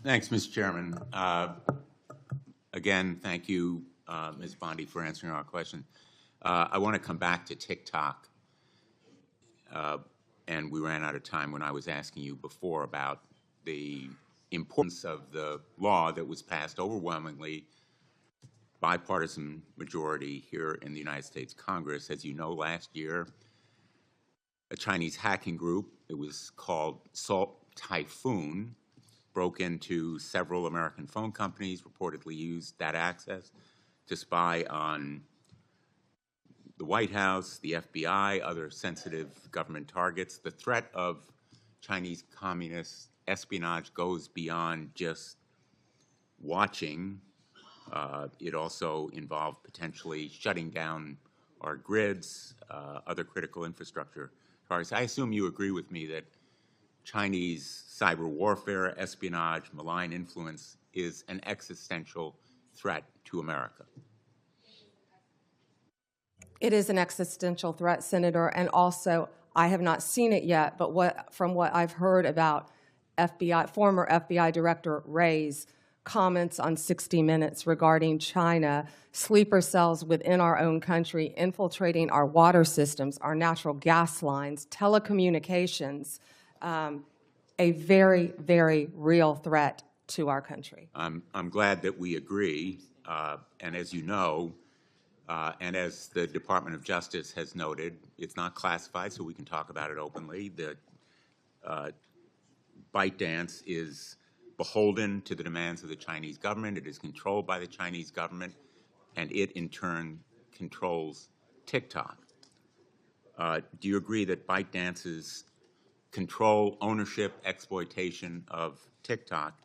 Thanks, Mr. Chairman. Again, thank you, Ms. Bondi, for answering our question. I want to come back to TikTok. And we ran out of time when I was asking you before about the importance of the law that was passed overwhelmingly bipartisan majority here in the United States Congress. As you know, last year, a Chinese hacking group, it was called Salt Typhoon, broke into several American phone companies, reportedly used that access to spy on the White House, the FBI, other sensitive government targets. The threat of Chinese communist espionage goes beyond just watching. It also involved potentially shutting down our grids, other critical infrastructure targets. I assume you agree with me that Chinese cyber warfare, espionage, malign influence is an existential threat to America. It is an existential threat, Senator, and also I have not seen it yet, but from what I've heard about former FBI Director Wray's comments on 60 Minutes regarding China, sleeper cells within our own country, infiltrating our water systems, our natural gas lines, telecommunications, a very, very real threat to our country. I'm glad that we agree, and as you know, and as the Department of Justice has noted, it's not classified, so we can talk about it openly. The ByteDance is beholden to the demands of the Chinese government. It is controlled by the Chinese government, and it, in turn, controls TikTok. Do you agree that ByteDance's control, ownership, exploitation of TikTok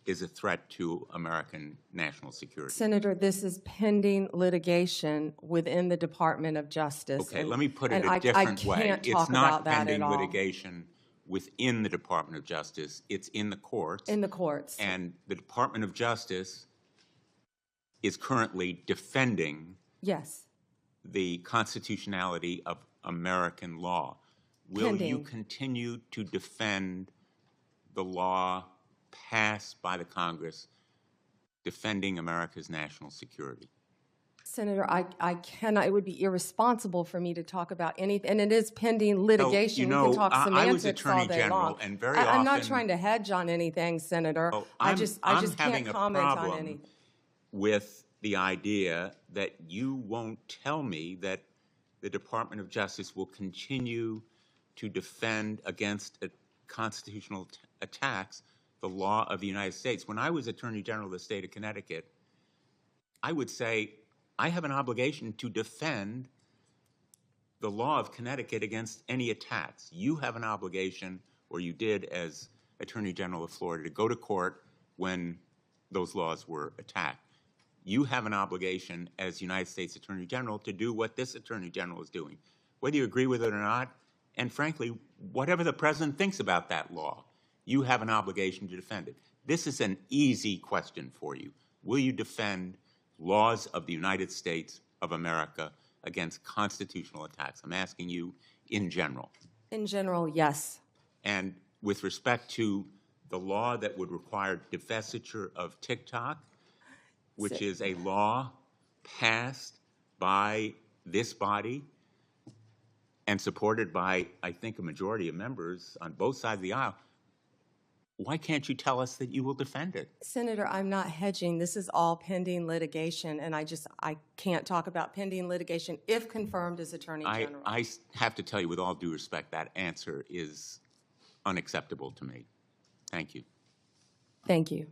is a threat to American national security? Senator, this is pending litigation within the Department of Justice. Okay, let me put it a different way. It's not pending litigation within the Department of Justice. It's in the courts. In the courts. And the Department of Justice is currently defending the constitutionality of American law. Will you continue to defend the law passed by the Congress defending America's national security? Senator, I cannot. It would be irresponsible for me to talk about anything, and it is pending litigation. You know, we can talk semantics I was Attorney all day General, long. and very often I'm not trying to hedge on anything, Senator. I just can't comment on anything. With the idea that you won't tell me that the Department of Justice will continue to defend against constitutional attacks the law of the United States. When I was Attorney General of the state of Connecticut, I would say I have an obligation to defend the law of Connecticut against any attacks. You have an obligation, or you did as Attorney General of Florida, to go to court when those laws were attacked. You have an obligation as United States Attorney General to do what this Attorney General is doing, whether you agree with it or not, and frankly, whatever the President thinks about that law, you have an obligation to defend it. This is an easy question for you. Will you defend laws of the United States of America against constitutional attacks? I'm asking you in general. In general, yes. And with respect to the law that would require divestiture of TikTok, which is a law passed by this body and supported by, I think, a majority of members on both sides of the aisle, why can't you tell us that you will defend it? Senator, I'm not hedging. This is all pending litigation, and I can't talk about pending litigation if confirmed as Attorney General. I have to tell you, with all due respect, that answer is unacceptable to me. Thank you. Thank you.